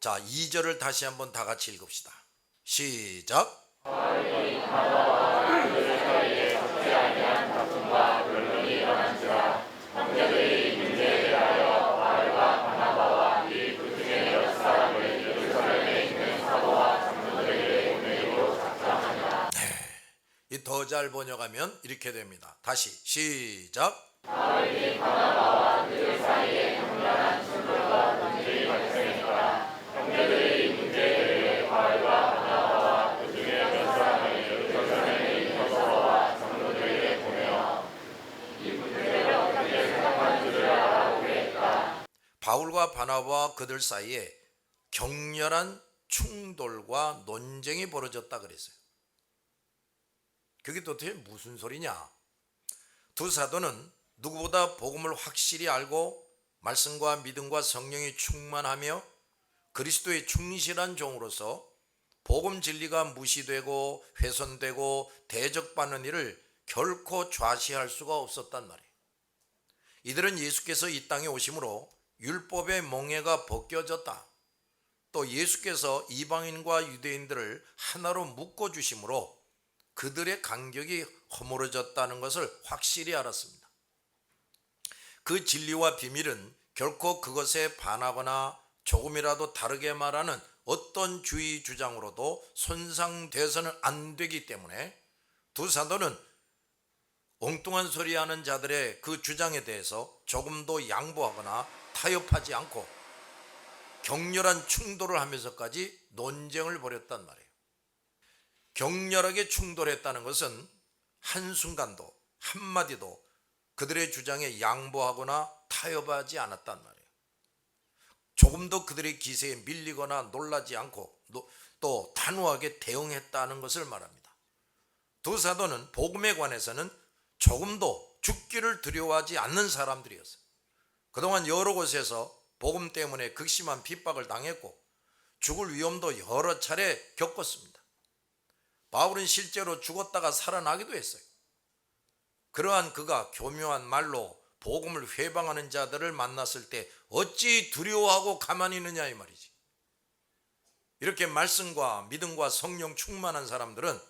자, 2절을 다시 한번 다 같이 읽읍시다. 시작. 이 더 잘 번역하면 이렇게 됩니다. 다시 시작. 바울과 바나바와 그들 사이에 격렬한 충돌과 논쟁이 벌어졌다 그랬어요. 그게 도대체 무슨 소리냐? 두 사도는 누구보다 복음을 확실히 알고 말씀과 믿음과 성령이 충만하며 그리스도의 충실한 종으로서 복음 진리가 무시되고 훼손되고 대적받는 일을 결코 좌시할 수가 없었단 말이에요. 이들은 예수께서 이 땅에 오심으로 율법의 몽해가 벗겨졌다. 또 예수께서 이방인과 유대인들을 하나로 묶어주심으로 그들의 간격이 허물어졌다는 것을 확실히 알았습니다. 그 진리와 비밀은 결코 그것에 반하거나 조금이라도 다르게 말하는 어떤 주의 주장으로도 손상돼서는 안 되기 때문에 두 사도는 엉뚱한 소리하는 자들의 그 주장에 대해서 조금도 양보하거나 타협하지 않고 격렬한 충돌을 하면서까지 논쟁을 벌였단 말이에요. 격렬하게 충돌했다는 것은 한순간도 한마디도 그들의 주장에 양보하거나 타협하지 않았단 말이에요. 조금도 그들의 기세에 밀리거나 놀라지 않고 또 단호하게 대응했다는 것을 말합니다. 두 사도는 복음에 관해서는 조금도 죽기를 두려워하지 않는 사람들이었어요. 그동안 여러 곳에서 복음 때문에 극심한 핍박을 당했고 죽을 위험도 여러 차례 겪었습니다. 바울은 실제로 죽었다가 살아나기도 했어요. 그러한 그가 교묘한 말로 복음을 회방하는 자들을 만났을 때 어찌 두려워하고 가만히 있느냐 이 말이지. 이렇게 말씀과 믿음과 성령 충만한 사람들은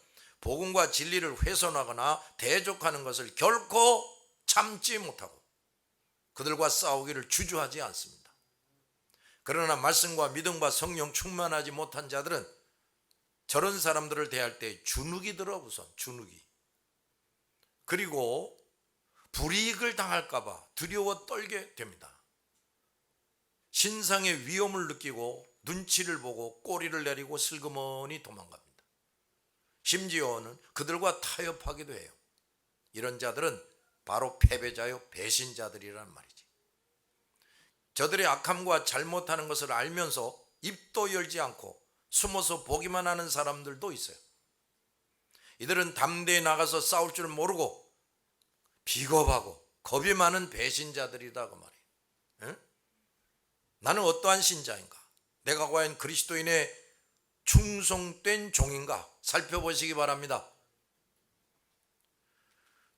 복음과 진리를 훼손하거나 대적하는 것을 결코 참지 못하고 그들과 싸우기를 주저하지 않습니다. 그러나 말씀과 믿음과 성령 충만하지 못한 자들은 저런 사람들을 대할 때 주눅이 들어 우선 주눅이. 그리고 불이익을 당할까 봐 두려워 떨게 됩니다. 신상의 위험을 느끼고 눈치를 보고 꼬리를 내리고 슬그머니 도망갑니다. 심지어는 그들과 타협하기도 해요. 이런 자들은 바로 패배자요 배신자들이란 말이지. 저들의 악함과 잘못하는 것을 알면서 입도 열지 않고 숨어서 보기만 하는 사람들도 있어요. 이들은 담대히 나가서 싸울 줄 모르고 비겁하고 겁이 많은 배신자들이다 그 말이에요. 응? 나는 어떠한 신자인가? 내가 과연 그리스도인의 충성된 종인가? 살펴보시기 바랍니다.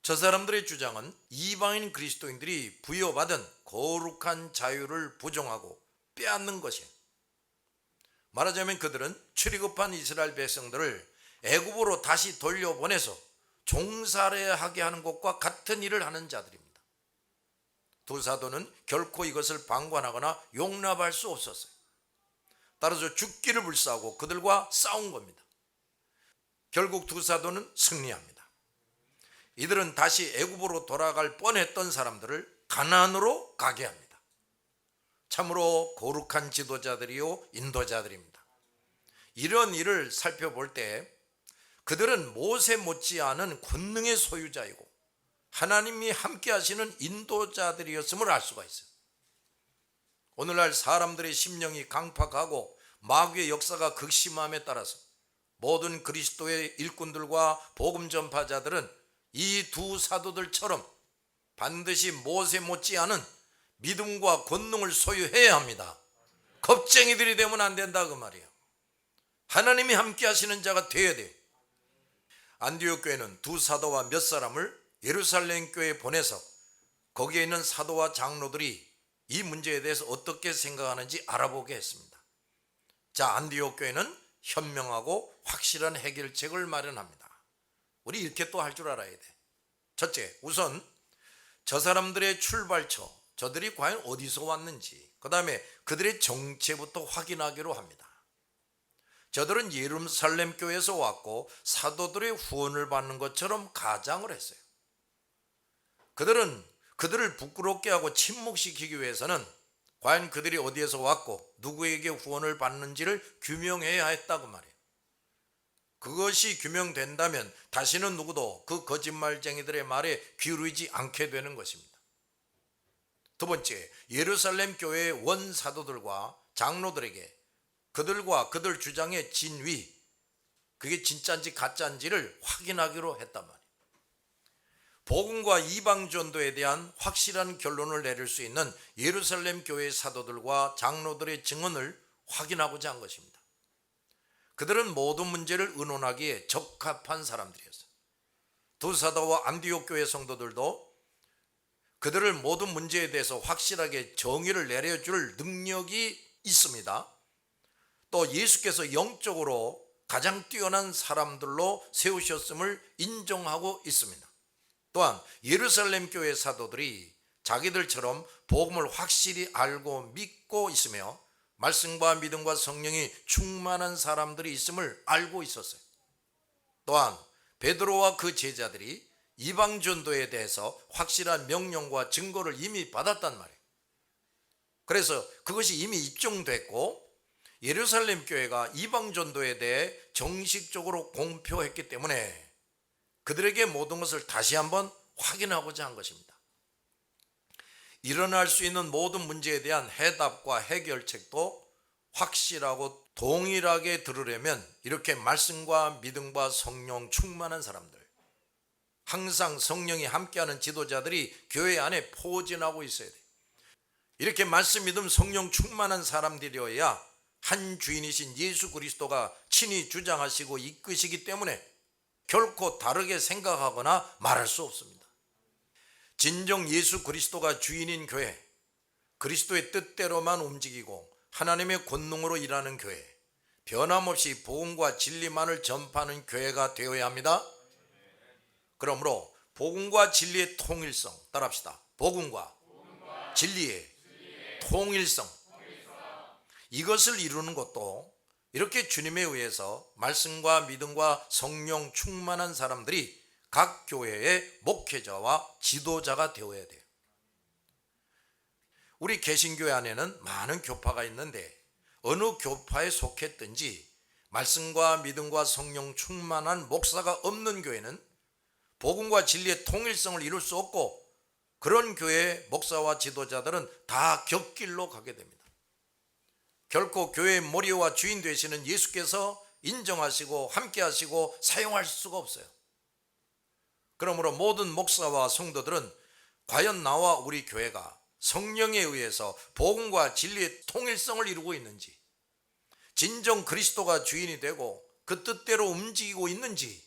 저 사람들의 주장은 이방인 그리스도인들이 부여받은 거룩한 자유를 부정하고 빼앗는 것이에요. 말하자면 그들은 출애굽한 이스라엘 백성들을 애굽으로 다시 돌려보내서 종살이하게 하는 것과 같은 일을 하는 자들입니다. 두 사도는 결코 이것을 방관하거나 용납할 수 없었어요. 따라서 죽기를 불사하고 그들과 싸운 겁니다. 결국 두 사도는 승리합니다. 이들은 다시 애굽으로 돌아갈 뻔했던 사람들을 가나안으로 가게 합니다. 참으로 거룩한 지도자들이요 인도자들입니다. 이런 일을 살펴볼 때 그들은 모세 못지않은 권능의 소유자이고 하나님이 함께 하시는 인도자들이었음을 알 수가 있어요. 오늘날 사람들의 심령이 강팍하고 마귀의 역사가 극심함에 따라서 모든 그리스도의 일꾼들과 복음 전파자들은 이 두 사도들처럼 반드시 모세 못지않은 믿음과 권능을 소유해야 합니다. 겁쟁이들이 되면 안 된다 그 말이에요. 하나님이 함께 하시는 자가 되어야 돼요. 안디옥 교회는 두 사도와 몇 사람을 예루살렘 교회에 보내서 거기에 있는 사도와 장로들이 이 문제에 대해서 어떻게 생각하는지 알아보게 했습니다. 자, 안디옥 교회는 현명하고 확실한 해결책을 마련합니다. 우리 이렇게 또 할 줄 알아야 돼. 첫째, 우선 저 사람들의 출발처, 저들이 과연 어디서 왔는지, 그 다음에 그들의 정체부터 확인하기로 합니다. 저들은 예루살렘 교회에서 왔고 사도들의 후원을 받는 것처럼 가장을 했어요. 그들을 부끄럽게 하고 침묵시키기 위해서는 과연 그들이 어디에서 왔고 누구에게 후원을 받는지를 규명해야 했다고 말해요. 그것이 규명된다면 다시는 누구도 그 거짓말쟁이들의 말에 기울이지 않게 되는 것입니다. 두 번째, 예루살렘 교회의 원사도들과 장로들에게 그들과 그들 주장의 진위, 그게 진짜인지 가짜인지를 확인하기로 했단 말이에요. 복음과 이방 전도에 대한 확실한 결론을 내릴 수 있는 예루살렘 교회의 사도들과 장로들의 증언을 확인하고자 한 것입니다. 그들은 모든 문제를 의논하기에 적합한 사람들이었어요. 두 사도와 안디옥 교회 성도들도 그들을 모든 문제에 대해서 확실하게 정의를 내려줄 능력이 있습니다. 또 예수께서 영적으로 가장 뛰어난 사람들로 세우셨음을 인정하고 있습니다. 또한 예루살렘 교회 사도들이 자기들처럼 복음을 확실히 알고 믿고 있으며 말씀과 믿음과 성령이 충만한 사람들이 있음을 알고 있었어요. 또한 베드로와 그 제자들이 이방 전도에 대해서 확실한 명령과 증거를 이미 받았단 말이에요. 그래서 그것이 이미 입증됐고 예루살렘 교회가 이방 전도에 대해 정식적으로 공표했기 때문에 그들에게 모든 것을 다시 한번 확인하고자 한 것입니다. 일어날 수 있는 모든 문제에 대한 해답과 해결책도 확실하고 동일하게 들으려면 이렇게 말씀과 믿음과 성령 충만한 사람들, 항상 성령이 함께하는 지도자들이 교회 안에 포진하고 있어야 돼요. 이렇게 말씀, 믿음, 성령 충만한 사람들이어야 한 주인이신 예수 그리스도가 친히 주장하시고 이끄시기 때문에 결코 다르게 생각하거나 말할 수 없습니다. 진정 예수 그리스도가 주인인 교회, 그리스도의 뜻대로만 움직이고 하나님의 권능으로 일하는 교회, 변함없이 복음과 진리만을 전파하는 교회가 되어야 합니다. 그러므로 복음과 진리의 통일성, 따라합시다. 복음과 진리의 통일성, 이것을 이루는 것도 이렇게 주님에 의해서 말씀과 믿음과 성령 충만한 사람들이 각 교회의 목회자와 지도자가 되어야 돼요. 우리 개신교회 안에는 많은 교파가 있는데 어느 교파에 속했든지 말씀과 믿음과 성령 충만한 목사가 없는 교회는 복음과 진리의 통일성을 이룰 수 없고 그런 교회의 목사와 지도자들은 다 곁길로 가게 됩니다. 결코 교회의 머리와 주인 되시는 예수께서 인정하시고 함께하시고 사용할 수가 없어요. 그러므로 모든 목사와 성도들은 과연 나와 우리 교회가 성령에 의해서 복음과 진리의 통일성을 이루고 있는지, 진정 그리스도가 주인이 되고 그 뜻대로 움직이고 있는지,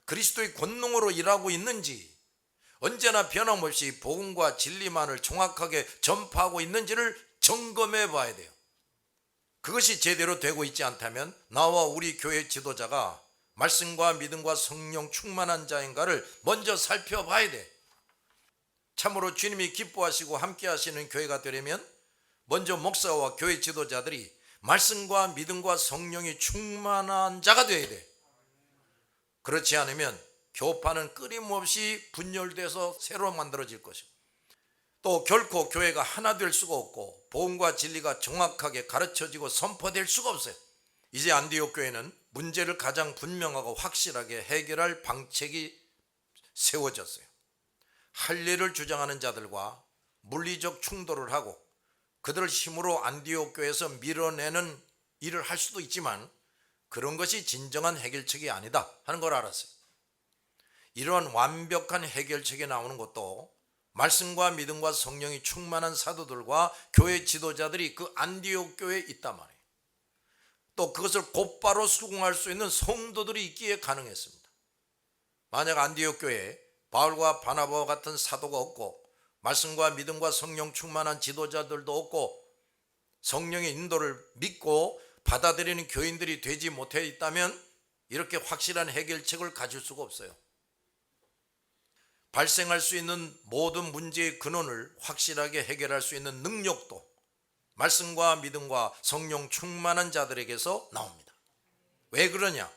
그리스도의 권능으로 일하고 있는지, 언제나 변함없이 복음과 진리만을 정확하게 전파하고 있는지를 점검해 봐야 돼요. 그것이 제대로 되고 있지 않다면 나와 우리 교회 지도자가 말씀과 믿음과 성령 충만한 자인가를 먼저 살펴봐야 돼. 참으로 주님이 기뻐하시고 함께 하시는 교회가 되려면 먼저 목사와 교회 지도자들이 말씀과 믿음과 성령이 충만한 자가 되어야 돼. 그렇지 않으면 교파는 끊임없이 분열돼서 새로 만들어질 것이고 또 결코 교회가 하나 될 수가 없고 복음과 진리가 정확하게 가르쳐지고 선포될 수가 없어요. 이제 안디옥 교회는 문제를 가장 분명하고 확실하게 해결할 방책이 세워졌어요. 할례를 주장하는 자들과 물리적 충돌을 하고 그들을 힘으로 안디옥 교회에서 밀어내는 일을 할 수도 있지만 그런 것이 진정한 해결책이 아니다 하는 걸 알았어요. 이러한 완벽한 해결책이 나오는 것도 말씀과 믿음과 성령이 충만한 사도들과 교회 지도자들이 그 안디옥 교회에 있단 말이에요. 또 그것을 곧바로 수긍할 수 있는 성도들이 있기에 가능했습니다. 만약 안디옥 교회에 바울과 바나바와 같은 사도가 없고 말씀과 믿음과 성령 충만한 지도자들도 없고 성령의 인도를 믿고 받아들이는 교인들이 되지 못해 있다면 이렇게 확실한 해결책을 가질 수가 없어요. 발생할 수 있는 모든 문제의 근원을 확실하게 해결할 수 있는 능력도 말씀과 믿음과 성령 충만한 자들에게서 나옵니다. 왜 그러냐?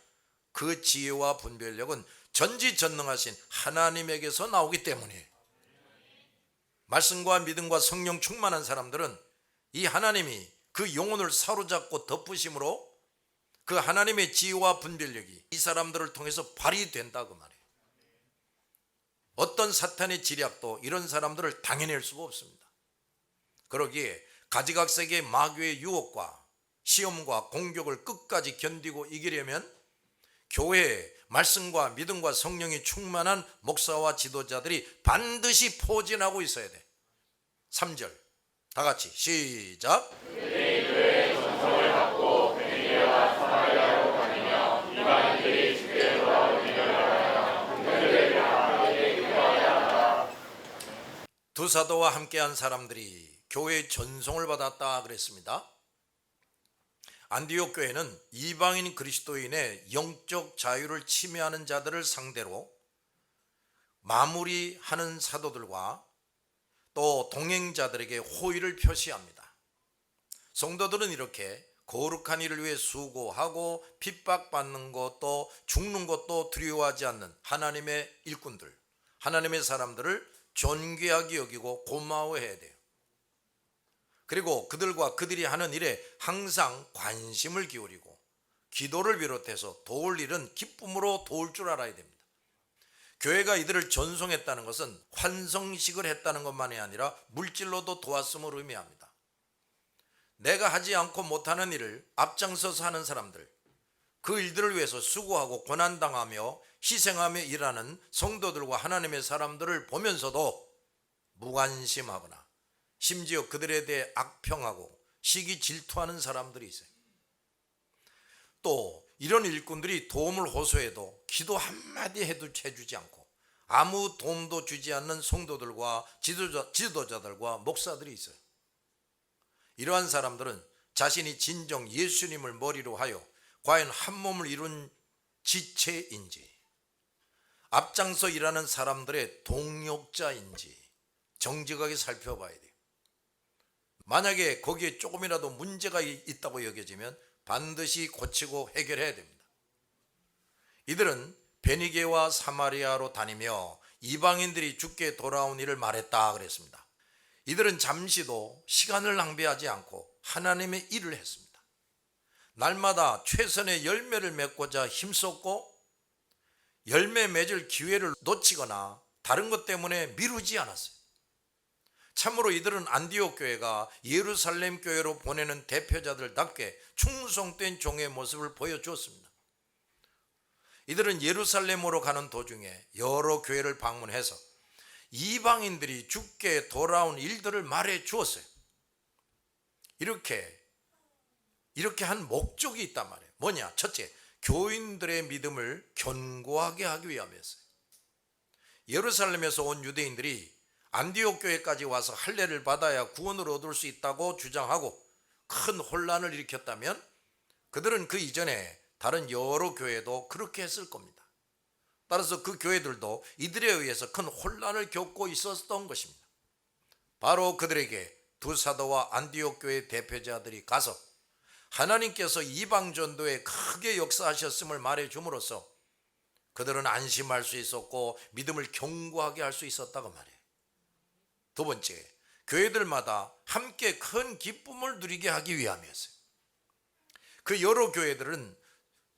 그 지혜와 분별력은 전지전능하신 하나님에게서 나오기 때문이에요. 말씀과 믿음과 성령 충만한 사람들은 이 하나님이 그 영혼을 사로잡고 덮으심으로 그 하나님의 지혜와 분별력이 이 사람들을 통해서 발휘된다 그 말이에요. 어떤 사탄의 지략도 이런 사람들을 당해낼 수가 없습니다. 그러기에 가지각색의 마귀의 유혹과 시험과 공격을 끝까지 견디고 이기려면 교회에 말씀과 믿음과 성령이 충만한 목사와 지도자들이 반드시 포진하고 있어야 돼. 3절 다 같이 시작. 그의 전성을 받고 베드로와 사마리아로 다니며 이방인들이 주께 돌아오기를 바라며 그들에게 함께 기도하여 하라. 두 사도와 함께한 사람들이 교회의 전송을 받았다 그랬습니다. 안디옥 교회는 이방인 그리스도인의 영적 자유를 침해하는 자들을 상대로 마무리하는 사도들과 또 동행자들에게 호의를 표시합니다. 성도들은 이렇게 거룩한 일을 위해 수고하고 핍박받는 것도 죽는 것도 두려워하지 않는 하나님의 일꾼들, 하나님의 사람들을 존귀하게 여기고 고마워해야 돼요. 그리고 그들과 그들이 하는 일에 항상 관심을 기울이고 기도를 비롯해서 도울 일은 기쁨으로 도울 줄 알아야 됩니다. 교회가 이들을 전송했다는 것은 환성식을 했다는 것만이 아니라 물질로도 도왔음을 의미합니다. 내가 하지 않고 못하는 일을 앞장서서 하는 사람들, 그 일들을 위해서 수고하고 고난당하며 희생하며 일하는 성도들과 하나님의 사람들을 보면서도 무관심하거나 심지어 그들에 대해 악평하고 시기 질투하는 사람들이 있어요. 또 이런 일꾼들이 도움을 호소해도 기도 한마디 해주지 않고 아무 도움도 주지 않는 성도들과 지도자들과 목사들이 있어요. 이러한 사람들은 자신이 진정 예수님을 머리로 하여 과연 한 몸을 이룬 지체인지, 앞장서 일하는 사람들의 동력자인지 정직하게 살펴봐야 돼요. 만약에 거기에 조금이라도 문제가 있다고 여겨지면 반드시 고치고 해결해야 됩니다. 이들은 베니게와 사마리아로 다니며 이방인들이 주께 돌아온 일을 말했다 그랬습니다. 이들은 잠시도 시간을 낭비하지 않고 하나님의 일을 했습니다. 날마다 최선의 열매를 맺고자 힘썼고 열매 맺을 기회를 놓치거나 다른 것 때문에 미루지 않았어요. 참으로 이들은 안디옥 교회가 예루살렘 교회로 보내는 대표자들답게 충성된 종의 모습을 보여주었습니다. 이들은 예루살렘으로 가는 도중에 여러 교회를 방문해서 이방인들이 주께 돌아온 일들을 말해 주었어요. 이렇게 한 목적이 있단 말이에요. 뭐냐? 첫째, 교인들의 믿음을 견고하게 하기 위함이었어요. 예루살렘에서 온 유대인들이 안디옥 교회까지 와서 할례를 받아야 구원을 얻을 수 있다고 주장하고 큰 혼란을 일으켰다면 그들은 그 이전에 다른 여러 교회도 그렇게 했을 겁니다. 따라서 그 교회들도 이들에 의해서 큰 혼란을 겪고 있었던 것입니다. 바로 그들에게 두 사도와 안디옥 교회 대표자들이 가서 하나님께서 이방 전도에 크게 역사하셨음을 말해 줌으로써 그들은 안심할 수 있었고 믿음을 견고하게 할 수 있었다고 말해요. 두 번째, 교회들마다 함께 큰 기쁨을 누리게 하기 위함이었어요. 그 여러 교회들은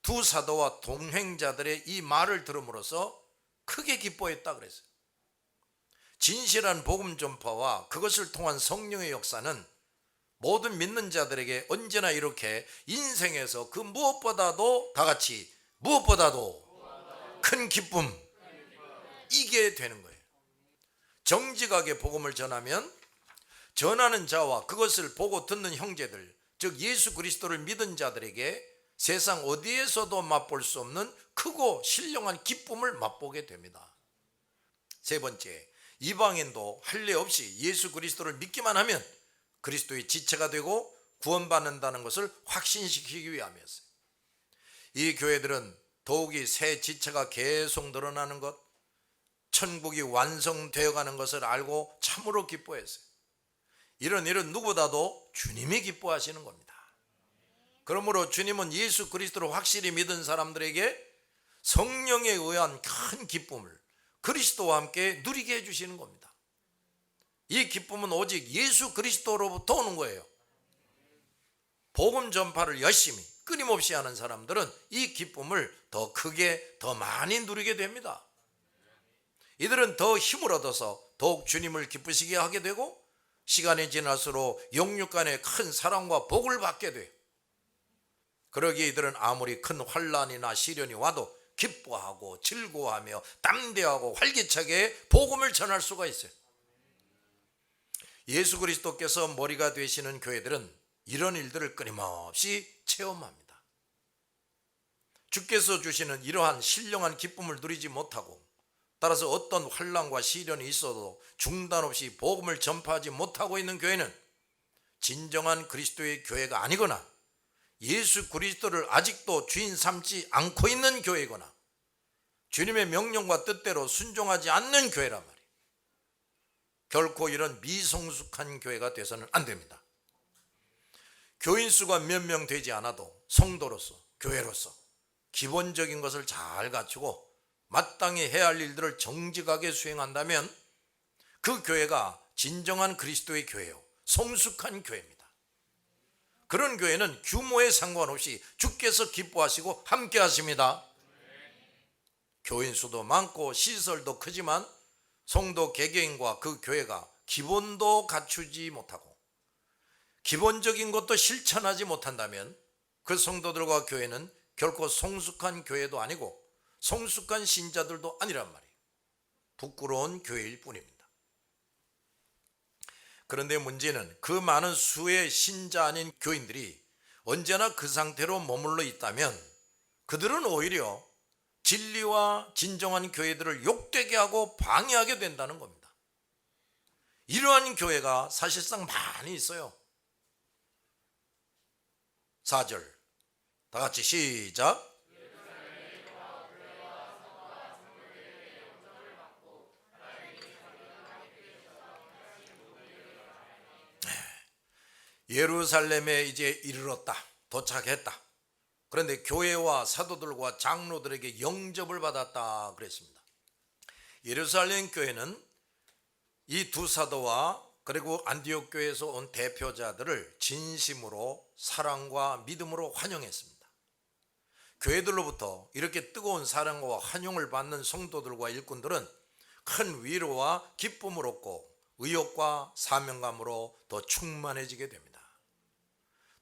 두 사도와 동행자들의 이 말을 들음으로써 크게 기뻐했다 그랬어요. 진실한 복음 전파와 그것을 통한 성령의 역사는 모든 믿는 자들에게 언제나 이렇게 인생에서 그 무엇보다도 다 같이 무엇보다도 큰 기쁨 이게 되는 거예요. 정직하게 복음을 전하면 전하는 자와 그것을 보고 듣는 형제들, 즉 예수 그리스도를 믿은 자들에게 세상 어디에서도 맛볼 수 없는 크고 신령한 기쁨을 맛보게 됩니다. 세 번째, 이방인도 할례 없이 예수 그리스도를 믿기만 하면 그리스도의 지체가 되고 구원받는다는 것을 확신시키기 위함이었어요. 이 교회들은 더욱이 새 지체가 계속 늘어나는 것, 천국이 완성되어 가는 것을 알고 참으로 기뻐했어요. 이런 일은 누구보다도 주님이 기뻐하시는 겁니다. 그러므로 주님은 예수 그리스도를 확실히 믿은 사람들에게 성령에 의한 큰 기쁨을 그리스도와 함께 누리게 해주시는 겁니다. 이 기쁨은 오직 예수 그리스도로부터 오는 거예요. 복음 전파를 열심히 끊임없이 하는 사람들은 이 기쁨을 더 크게 더 많이 누리게 됩니다. 이들은 더 힘을 얻어서 더욱 주님을 기쁘시게 하게 되고 시간이 지날수록 영육 간의 큰 사랑과 복을 받게 돼요. 그러기에 이들은 아무리 큰 환난이나 시련이 와도 기뻐하고 즐거워하며 담대하고 활기차게 복음을 전할 수가 있어요. 예수 그리스도께서 머리가 되시는 교회들은 이런 일들을 끊임없이 체험합니다. 주께서 주시는 이러한 신령한 기쁨을 누리지 못하고 따라서 어떤 환난과 시련이 있어도 중단 없이 복음을 전파하지 못하고 있는 교회는 진정한 그리스도의 교회가 아니거나 예수 그리스도를 아직도 주인 삼지 않고 있는 교회거나 주님의 명령과 뜻대로 순종하지 않는 교회란 말이에요. 결코 이런 미성숙한 교회가 돼서는 안 됩니다. 교인 수가 몇 명 되지 않아도 성도로서 교회로서 기본적인 것을 잘 갖추고 마땅히 해야 할 일들을 정직하게 수행한다면 그 교회가 진정한 그리스도의 교회요, 성숙한 교회입니다. 그런 교회는 규모에 상관없이 주께서 기뻐하시고 함께 하십니다. 교인 수도 많고 시설도 크지만 성도 개개인과 그 교회가 기본도 갖추지 못하고 기본적인 것도 실천하지 못한다면 그 성도들과 교회는 결코 성숙한 교회도 아니고 성숙한 신자들도 아니란 말이에요. 부끄러운 교회일 뿐입니다. 그런데 문제는 그 많은 수의 신자 아닌 교인들이 언제나 그 상태로 머물러 있다면 그들은 오히려 진리와 진정한 교회들을 욕되게 하고 방해하게 된다는 겁니다. 이러한 교회가 사실상 많이 있어요. 4절 다 같이 시작. 예루살렘에 이제 이르렀다, 도착했다. 그런데 교회와 사도들과 장로들에게 영접을 받았다 그랬습니다. 예루살렘 교회는 이 두 사도와 그리고 안디옥 교회에서 온 대표자들을 진심으로 사랑과 믿음으로 환영했습니다. 교회들로부터 이렇게 뜨거운 사랑과 환영을 받는 성도들과 일꾼들은 큰 위로와 기쁨을 얻고 의욕과 사명감으로 더 충만해지게 됩니다.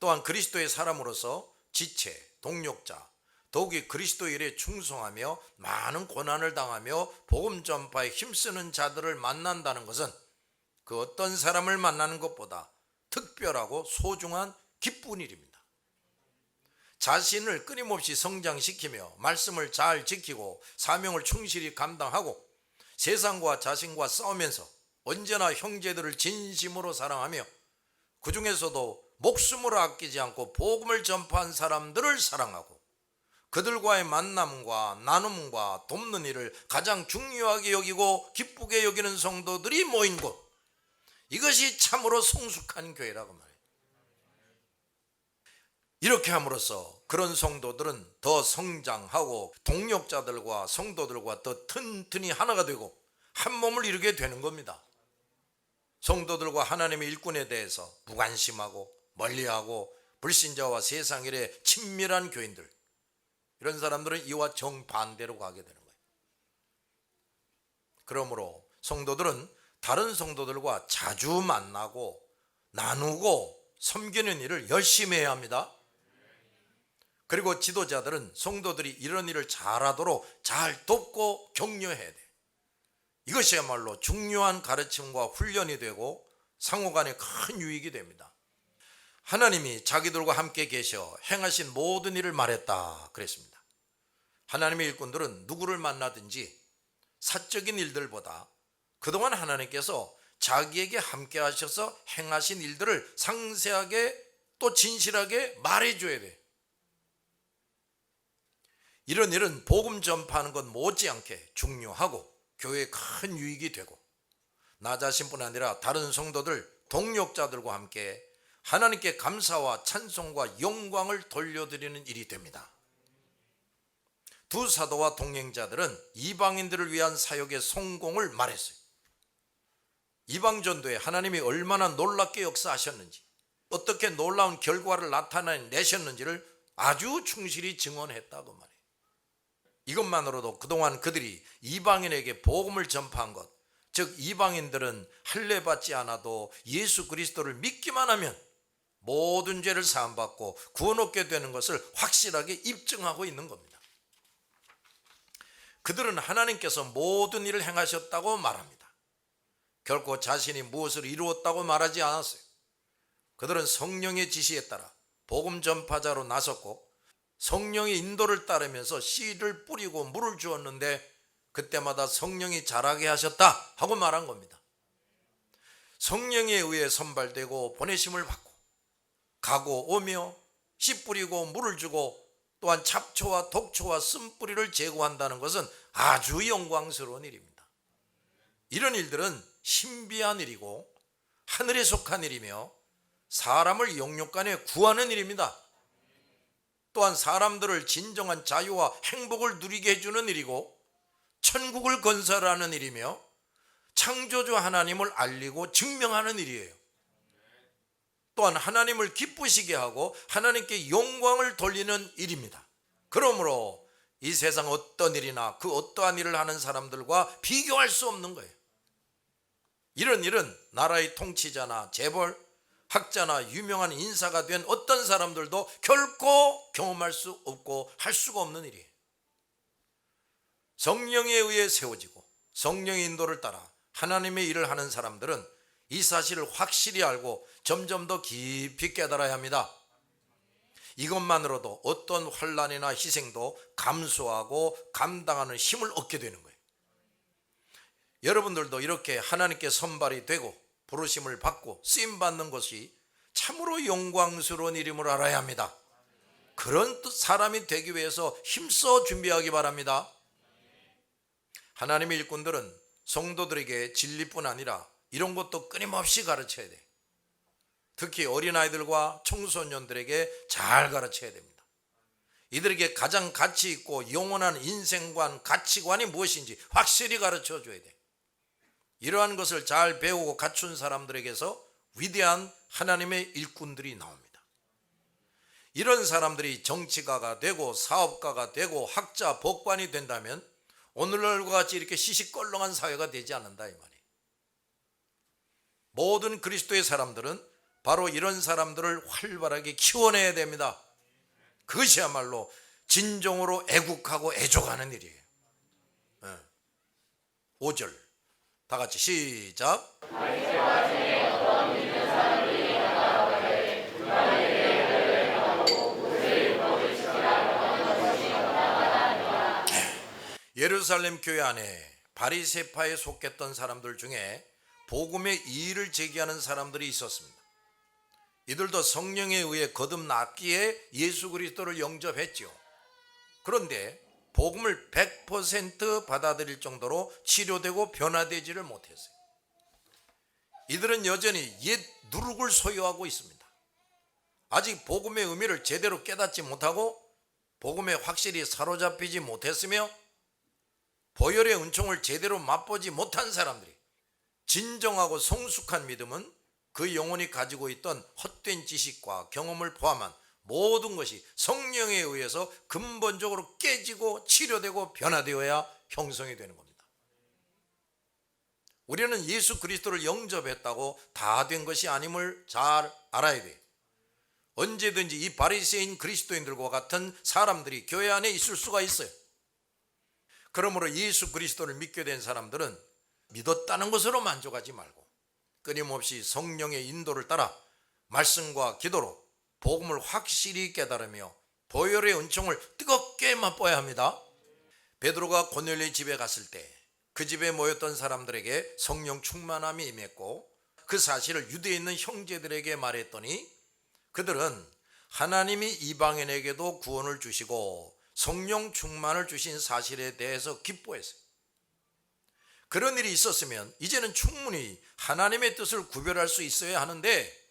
또한 그리스도의 사람으로서 지체, 동력자, 더욱이 그리스도 일에 충성하며 많은 고난을 당하며 복음 전파에 힘쓰는 자들을 만난다는 것은 그 어떤 사람을 만나는 것보다 특별하고 소중한 기쁜 일입니다. 자신을 끊임없이 성장시키며 말씀을 잘 지키고 사명을 충실히 감당하고 세상과 자신과 싸우면서 언제나 형제들을 진심으로 사랑하며 그 중에서도 목숨을 아끼지 않고 복음을 전파한 사람들을 사랑하고 그들과의 만남과 나눔과 돕는 일을 가장 중요하게 여기고 기쁘게 여기는 성도들이 모인 곳, 이것이 참으로 성숙한 교회라고 말해요. 이렇게 함으로써 그런 성도들은 더 성장하고 동력자들과 성도들과 더 튼튼히 하나가 되고 한 몸을 이루게 되는 겁니다. 성도들과 하나님의 일꾼에 대해서 무관심하고 멀리하고 불신자와 세상 일에 친밀한 교인들, 이런 사람들은 이와 정반대로 가게 되는 거예요. 그러므로 성도들은 다른 성도들과 자주 만나고 나누고 섬기는 일을 열심히 해야 합니다. 그리고 지도자들은 성도들이 이런 일을 잘하도록 잘 돕고 격려해야 돼. 이것이야말로 중요한 가르침과 훈련이 되고 상호간에 큰 유익이 됩니다. 하나님이 자기들과 함께 계셔 행하신 모든 일을 말했다 그랬습니다. 하나님의 일꾼들은 누구를 만나든지 사적인 일들보다 그동안 하나님께서 자기에게 함께 하셔서 행하신 일들을 상세하게 또 진실하게 말해줘야 돼. 이런 일은 복음 전파하는 것 못지않게 중요하고 교회에 큰 유익이 되고, 나 자신뿐 아니라 다른 성도들, 동역자들과 함께 하나님께 감사와 찬송과 영광을 돌려드리는 일이 됩니다. 두 사도와 동행자들은 이방인들을 위한 사역의 성공을 말했어요. 이방전도에 하나님이 얼마나 놀랍게 역사하셨는지, 어떻게 놀라운 결과를 나타내셨는지를 아주 충실히 증언했다고 말해요. 이것만으로도 그동안 그들이 이방인에게 복음을 전파한 것, 즉 이방인들은 할례 받지 않아도 예수 그리스도를 믿기만 하면 모든 죄를 사함받고 구원 얻게 되는 것을 확실하게 입증하고 있는 겁니다. 그들은 하나님께서 모든 일을 행하셨다고 말합니다. 결코 자신이 무엇을 이루었다고 말하지 않았어요. 그들은 성령의 지시에 따라 복음 전파자로 나섰고, 성령의 인도를 따르면서 씨를 뿌리고 물을 주었는데 그때마다 성령이 자라게 하셨다 하고 말한 겁니다. 성령에 의해 선발되고 보내심을 받고 가고 오며 씨 뿌리고 물을 주고 또한 잡초와 독초와 쓴뿌리를 제거한다는 것은 아주 영광스러운 일입니다. 이런 일들은 신비한 일이고 하늘에 속한 일이며 사람을 영육간에 구하는 일입니다. 또한 사람들을 진정한 자유와 행복을 누리게 해주는 일이고 천국을 건설하는 일이며 창조주 하나님을 알리고 증명하는 일이에요. 또한 하나님을 기쁘시게 하고 하나님께 영광을 돌리는 일입니다. 그러므로 이 세상 어떤 일이나 그 어떠한 일을 하는 사람들과 비교할 수 없는 거예요. 이런 일은 나라의 통치자나 재벌, 학자나 유명한 인사가 된 어떤 사람들도 결코 경험할 수 없고 할 수가 없는 일이에요. 성령에 의해 세워지고 성령의 인도를 따라 하나님의 일을 하는 사람들은 이 사실을 확실히 알고 점점 더 깊이 깨달아야 합니다. 이것만으로도 어떤 환난이나 희생도 감수하고 감당하는 힘을 얻게 되는 거예요. 여러분들도 이렇게 하나님께 선발이 되고 부르심을 받고 쓰임받는 것이 참으로 영광스러운 일임을 알아야 합니다. 그런 사람이 되기 위해서 힘써 준비하기 바랍니다. 하나님의 일꾼들은 성도들에게 진리뿐 아니라 이런 것도 끊임없이 가르쳐야 돼. 특히 어린아이들과 청소년들에게 잘 가르쳐야 됩니다. 이들에게 가장 가치 있고 영원한 인생관, 가치관이 무엇인지 확실히 가르쳐 줘야 돼. 이러한 것을 잘 배우고 갖춘 사람들에게서 위대한 하나님의 일꾼들이 나옵니다. 이런 사람들이 정치가가 되고 사업가가 되고 학자, 법관이 된다면 오늘날과 같이 이렇게 시시껄렁한 사회가 되지 않는다 이 말이에요. 모든 그리스도의 사람들은 바로 이런 사람들을 활발하게 키워내야 됩니다. 그것이야말로 진정으로 애국하고 애족하는 일이에요. 5절 다 같이 시작. 예루살렘 교회 안에 바리새파에 속했던 사람들 중에 복음의 이의를 제기하는 사람들이 있었습니다. 이들도 성령에 의해 거듭났기에 예수 그리스도를 영접했죠. 그런데 복음을 100% 받아들일 정도로 치료되고 변화되지를 못했어요. 이들은 여전히 옛 누룩을 소유하고 있습니다. 아직 복음의 의미를 제대로 깨닫지 못하고 복음에 확실히 사로잡히지 못했으며 보혈의 은총을 제대로 맛보지 못한 사람들이, 진정하고 성숙한 믿음은 그 영혼이 가지고 있던 헛된 지식과 경험을 포함한 모든 것이 성령에 의해서 근본적으로 깨지고 치료되고 변화되어야 형성이 되는 겁니다. 우리는 예수 그리스도를 영접했다고 다 된 것이 아님을 잘 알아야 돼요. 언제든지 이 바리새인 그리스도인들과 같은 사람들이 교회 안에 있을 수가 있어요. 그러므로 예수 그리스도를 믿게 된 사람들은 믿었다는 것으로 만족하지 말고 끊임없이 성령의 인도를 따라 말씀과 기도로 복음을 확실히 깨달으며 보혈의 은총을 뜨겁게 맛보아야 합니다. 베드로가 고넬료의 집에 갔을 때 그 집에 모였던 사람들에게 성령 충만함이 임했고 그 사실을 유대에 있는 형제들에게 말했더니 그들은 하나님이 이방인에게도 구원을 주시고 성령 충만을 주신 사실에 대해서 기뻐했어요. 그런 일이 있었으면 이제는 충분히 하나님의 뜻을 구별할 수 있어야 하는데,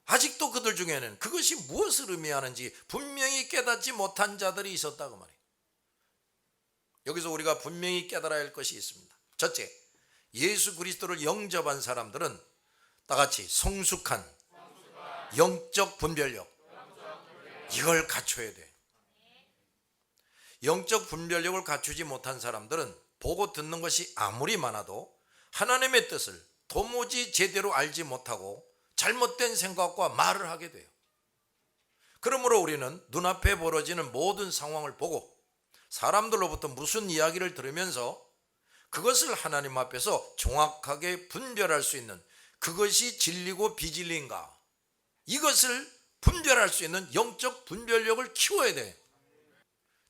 아직도 그들 중에는 그것이 무엇을 의미하는지 분명히 깨닫지 못한 자들이 있었다고 말해요. 여기서 우리가 분명히 깨달아야 할 것이 있습니다. 첫째, 예수 그리스도를 영접한 사람들은 다같이 성숙한 영적 분별력, 이걸 갖춰야 돼. 영적 분별력을 갖추지 못한 사람들은 보고 듣는 것이 아무리 많아도 하나님의 뜻을 도무지 제대로 알지 못하고 잘못된 생각과 말을 하게 돼요. 그러므로 우리는 눈앞에 벌어지는 모든 상황을 보고 사람들로부터 무슨 이야기를 들으면서 그것을 하나님 앞에서 정확하게 분별할 수 있는, 그것이 진리고 비진리인가, 이것을 분별할 수 있는 영적 분별력을 키워야 돼.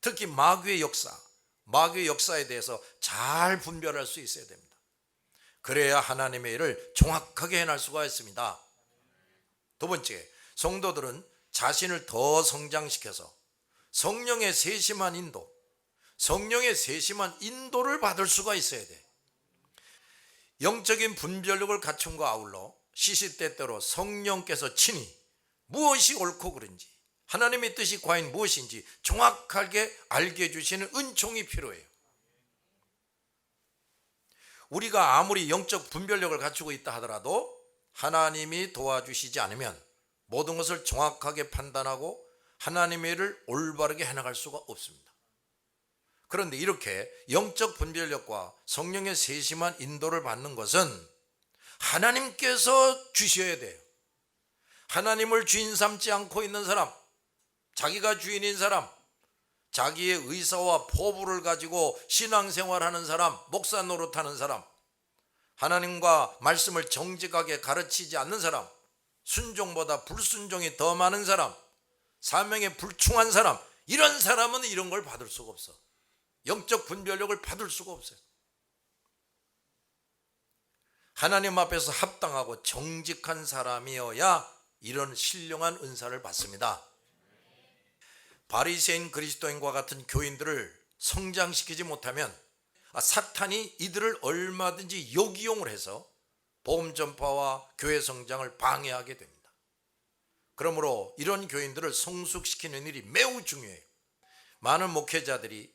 특히 마귀의 역사에 대해서 잘 분별할 수 있어야 됩니다. 그래야 하나님의 일을 정확하게 해낼 수가 있습니다. 두 번째, 성도들은 자신을 더 성장시켜서 성령의 세심한 인도를 받을 수가 있어야 돼. 영적인 분별력을 갖춘과 아울러 시시때때로 성령께서 친히 무엇이 옳고 그른지, 하나님의 뜻이 과연 무엇인지 정확하게 알게 해주시는 은총이 필요해요. 우리가 아무리 영적 분별력을 갖추고 있다 하더라도 하나님이 도와주시지 않으면 모든 것을 정확하게 판단하고 하나님의 일을 올바르게 해나갈 수가 없습니다. 그런데 이렇게 영적 분별력과 성령의 세심한 인도를 받는 것은 하나님께서 주셔야 돼요. 하나님을 주인 삼지 않고 있는 사람, 자기가 주인인 사람, 자기의 의사와 포부를 가지고 신앙생활하는 사람, 목사 노릇하는 사람, 하나님과 말씀을 정직하게 가르치지 않는 사람, 순종보다 불순종이 더 많은 사람, 사명에 불충한 사람, 이런 사람은 이런 걸 받을 수가 없어. 영적 분별력을 받을 수가 없어요. 하나님 앞에서 합당하고 정직한 사람이어야 이런 신령한 은사를 받습니다. 바리새인 그리스도인과 같은 교인들을 성장시키지 못하면 사탄이 이들을 얼마든지 역이용을 해서 복음 전파와 교회 성장을 방해하게 됩니다. 그러므로 이런 교인들을 성숙시키는 일이 매우 중요해요. 많은 목회자들이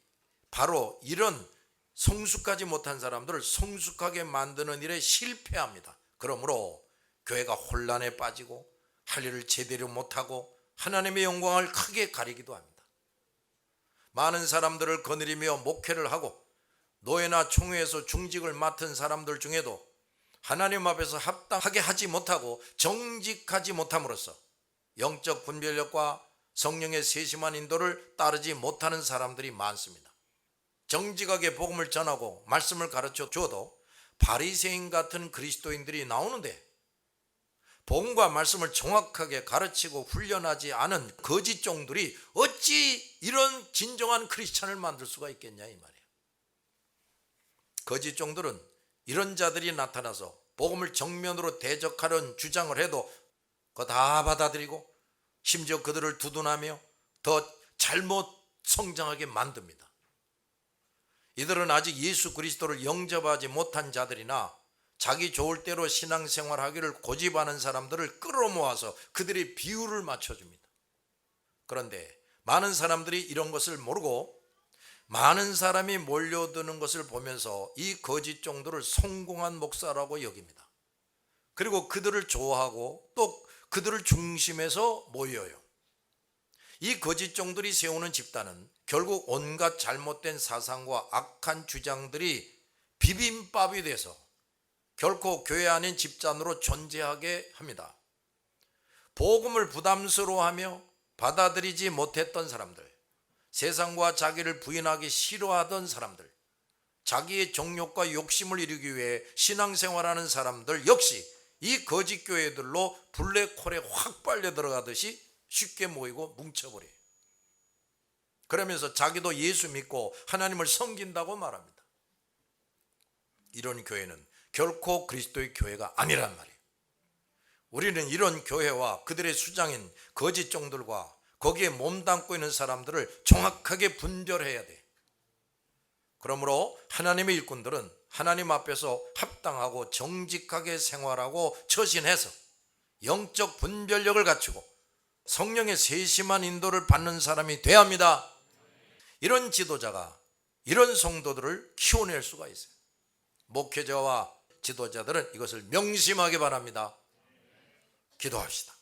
바로 이런 성숙하지 못한 사람들을 성숙하게 만드는 일에 실패합니다. 그러므로 교회가 혼란에 빠지고 할 일을 제대로 못하고 하나님의 영광을 크게 가리기도 합니다. 많은 사람들을 거느리며 목회를 하고 노예나 총회에서 중직을 맡은 사람들 중에도 하나님 앞에서 합당하게 하지 못하고 정직하지 못함으로써 영적 분별력과 성령의 세심한 인도를 따르지 못하는 사람들이 많습니다. 정직하게 복음을 전하고 말씀을 가르쳐 주어도 바리새인 같은 그리스도인들이 나오는데, 복음과 말씀을 정확하게 가르치고 훈련하지 않은 거짓 종들이 어찌 이런 진정한 크리스찬을 만들 수가 있겠냐 이 말이에요. 거짓 종들은 이런 자들이 나타나서 복음을 정면으로 대적하려는 주장을 해도 그거 다 받아들이고 심지어 그들을 두둔하며 더 잘못 성장하게 만듭니다. 이들은 아직 예수 그리스도를 영접하지 못한 자들이나 자기 좋을 대로 신앙생활하기를 고집하는 사람들을 끌어모아서 그들의 비율을 맞춰줍니다. 그런데 많은 사람들이 이런 것을 모르고 많은 사람이 몰려드는 것을 보면서 이 거짓 종들을 성공한 목사라고 여깁니다. 그리고 그들을 좋아하고 또 그들을 중심에서 모여요. 이 거짓 종들이 세우는 집단은 결국 온갖 잘못된 사상과 악한 주장들이 비빔밥이 돼서 결코 교회 아닌 집단으로 존재하게 합니다. 복음을 부담스러워하며 받아들이지 못했던 사람들, 세상과 자기를 부인하기 싫어하던 사람들, 자기의 정욕과 욕심을 이루기 위해 신앙생활하는 사람들 역시 이 거짓 교회들로 블랙홀에 확 빨려 들어가듯이 쉽게 모이고 뭉쳐버려요. 그러면서 자기도 예수 믿고 하나님을 섬긴다고 말합니다. 이런 교회는 결코 그리스도의 교회가 아니란 말이에요. 우리는 이런 교회와 그들의 수장인 거짓 종들과 거기에 몸담고 있는 사람들을 정확하게 분별해야 돼. 그러므로 하나님의 일꾼들은 하나님 앞에서 합당하고 정직하게 생활하고 처신해서 영적 분별력을 갖추고 성령의 세심한 인도를 받는 사람이 돼야 합니다. 이런 지도자가 이런 성도들을 키워낼 수가 있어요. 목회자와 지도자들은 이것을 명심하기 바랍니다. 기도합시다.